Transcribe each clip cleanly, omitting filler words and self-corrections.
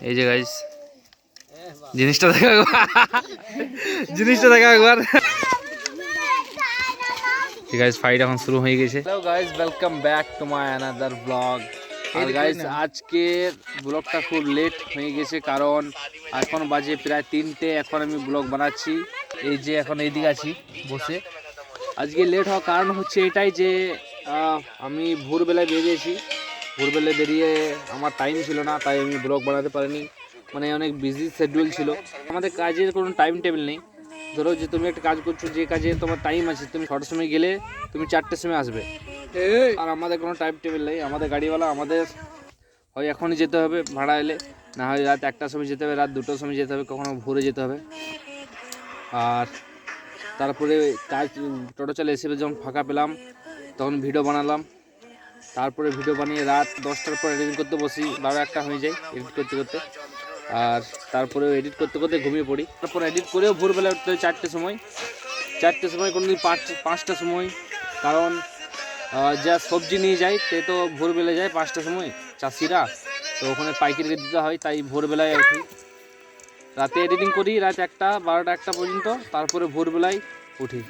এই যে গাইস জিনিসটা দেখা একবার ঠিক আছে ফাইট এখন শুরু হয়ে গেছে। Hello guys, welcome back to my another blog. আর গাইস আজকের ব্লগটা খুব লেট হয়ে গেছে কারণ এখন বাজে প্রায় 3টে। এখন আমি ব্লগ বানাচ্ছি, এই যে এখন এইদিকে আছি বসে। আজকে লেট হওয়ার কারণ হচ্ছে এটাই যে আমি ভোরবেলায় বেরিয়েছি, ভোরবেলায় বেরিয়ে আমার টাইম ছিল না, তাই আমি ব্লগ বানাতে পারিনি। মানে অনেক বিজি শিডিউল ছিল। আমাদের কাজের কোনো টাইম টেবিল নেই। ধরো যে তুমি একটা কাজ করছো, যে কাজে তোমার টাইম আছে, তুমি 6টার সময় গেলে তুমি 4টের সময় আসবে। আর আমাদের কোনো টাইম টেবিল নেই। আমাদের গাড়িওয়ালা আমাদের হয় এখনই যেতে হবে ভাড়া এলে, না হয় রাত 1টার সময় যেতে হবে, রাত 2টোর সময় যেতে হবে, কখনো ভোরে যেতে হবে। আর তারপরে কাজ টোটো চালে এসে যখন ফাঁকা পেলাম তখন ভিডিও বানালাম। তারপরে ভিডিও বানিয়ে রাত 10টার পর এডিট করতে বসি, 12-1টা হয়ে যায় এডিট করতে করতে। আর তারপরে এডিট করতে করতে ঘুমিয়ে পড়ি। তারপর এডিট করেও ভোরবেলা উঠতে হয় 4টের সময়, কোনো দিন 5টার সময়। কারণ যা সবজি নিয়ে যায় সে তো ভোরবেলা যায় 5টার সময়, চাষিরা তো ওখানে পাইকারিকে দিতে হয়, তাই ভোরবেলায় উঠি। রাতে এডিটিং করি রাত 1টা 12টা পর্যন্ত, তারপরে ভোরবেলায় উঠি।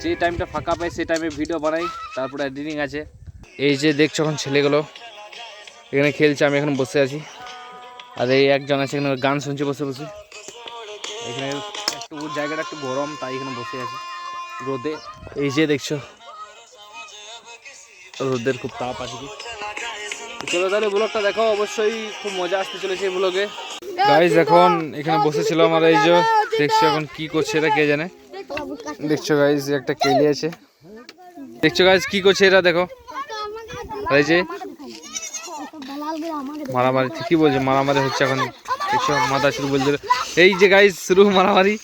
যে টাইমটা ফাঁকা পাই সেই টাইমে ভিডিও বানাই, তারপরে এডিটিং আছে। এই যে দেখছো এখন ছেলেগুলো এখানে খেলছে, আমি এখন বসে আছি। আর এই একজন আছে এখানে গান শুনছে বসে বসে। এখানে একটু জায়গাটা একটু গরম, তাই এখানে বসে আছি রোদে। এই যে দেখছো রোদের খুব তাপ আছে। কি চলো তাহলে ব্লগটা দেখো, অবশ্যই খুব মজা আসতে চলেছে এই ব্লগে। গাইজ এখন এখানে বসেছিলাম, আর এই যে দেখছো এখন কি করছে এটা কে জানে। দেখছো গাইজ একটা কেলি আছে, দেখছো গাইজ কি করছে এরা দেখো। এই যে মারামারি, ঠিকই বলছে মারামারি হচ্ছে এখন। দেখছো মাথা শুরু বলছিল, এই যে গাইজ শুরু মারামারি।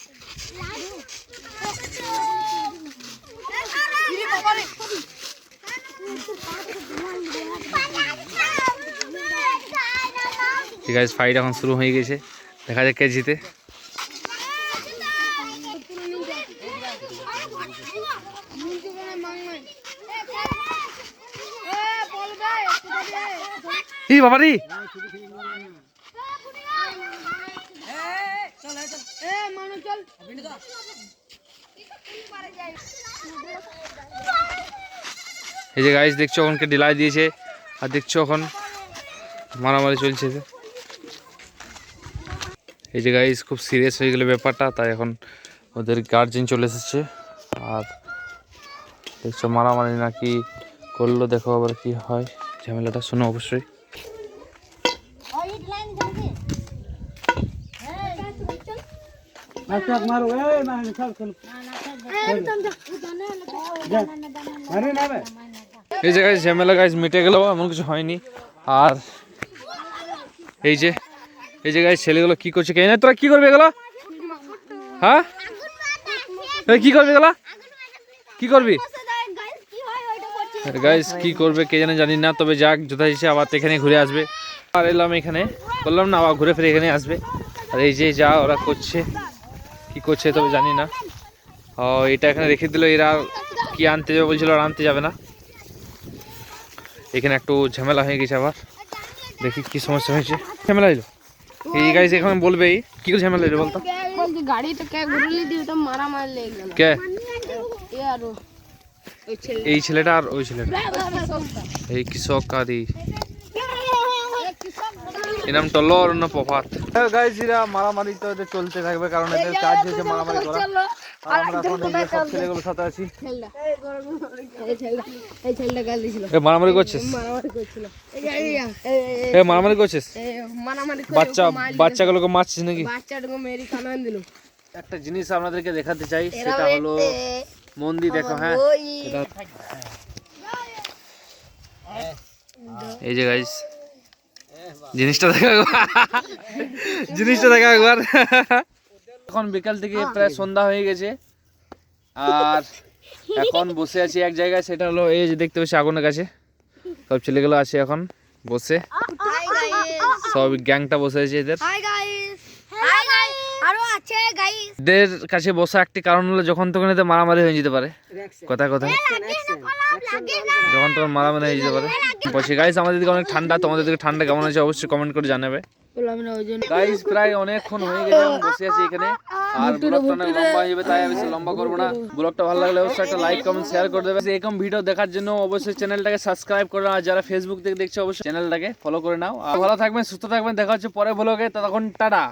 ঠিক আছে ফাইট এখন শুরু হয়ে গেছে, দেখা যাক কে জিতে। এই বাবা রে, এই যে গাইস দেখছো ওখানকে ডিলাই দিয়েছে, আর দেখছো এখন মারামারি চলছে। এই যে গাইস খুব সিরিয়াস হয়ে গেল ব্যাপারটা, তাই এখন ওদের গার্জেন চলে এসেছে। আর দেখছো মারামারি নাকি করলো, দেখো আবার কি হয় ঝামেলাটা, শোনো অবশ্যই। এই যে গাইস ঝামেলা গাইস মিটে গেল, এমন কিছু হয়নি। আর এই যে গাইস ছেলেগুলো কি করছে কে জানে। তোরা কি করবে এগুলো? হ্যাঁ কি করবে এগুলো? কি করবি গাইস? কি করবে কে জানে, জানি না। তবে যাক যথা হিসেবে আবার এখানে ঘুরে আসবে। আর এলাম এখানে, বললাম না আবার ঘুরে ফিরে এখানে আসবে। আর এই যে যা ওরা করছে, কি করছে তবে জানি না। এটা এখানে রেখে দিল, এরা কি আনতে যাবে বলছিল, আর আনতে যাবে না। এখানে একটু ঝামেলা হয়ে গেছে, আবার দেখি কি সমস্যা হয়েছে। ঝামেলা এলো এই গাইস এখন বলবে কি করে ঝামেলা এলো বলতো। কে এই ছেলেটা আর ওই ছেলেটা, এই কৃষক কাদি এনাম টল্লো আর না প্রভাত। গাইস এরা মারামারি তো এদের চলতে থাকবে, কারণ এদের কাজ হচ্ছে মারামারি করা। আর আমরা এখন এই সব ছেলেগুলোর সাথে আছি। মারামারি করছিস? মারামারি করছিস? বাচ্চাগুলোকে মারছিস নাকি? একটা জিনিস আপনাদেরকে দেখাতে চাই, সেটা হলো মন্দির দেখো। হ্যাঁ এই যে গাইস জিনিসটা দেখা একবার। এখন বিকাল থেকে প্রায় সন্ধ্যা হয়ে গেছে, আর এখন বসে আছি এক জায়গায়। সেটা হলো এই যে দেখতে পাচ্ছি আগুনের কাছে সব ছেলেগুলো আছে এখন বসে, সব গ্যাংটা বসে আছে এদের। আরো আছে গাইস। এদের কাছে বসা একটি কারণ হলো যখন তখন এতে মারামারি হয়ে যেতে পারে। কোথায় কোথায় যখন তখন মারামারি হয়ে যেতে পারে। বলছি গাইস আমাদের দিকে অনেক ঠান্ডা, তোমাদের দিকে ঠান্ডা কেমন আছে অবশ্যই কমেন্ট করে জানাবে। গাইস প্রায় অনেকক্ষণ হয়ে গেছে আমি বসে আছি এখানে, আর ব্লগটা অনেক লম্বা হয়ে যাবে তাই আমি বেশি লম্বা করবো না। ব্লগটা ভালো লাগলে অবশ্যই একটা লাইক কমেন্ট শেয়ার করে দেবে। এরকম ভিডিও দেখার জন্য অবশ্যই চ্যানেলটাকে সাবস্ক্রাইব করে নাও, আর যারা ফেসবুক থেকে দেখছো অবশ্যই চ্যানেলটাকে ফলো করে নাও। আর ভালো থাকবেন, সুস্থ থাকবেন, দেখা হচ্ছে পরে ব্লগে, ততক্ষণ টাটা।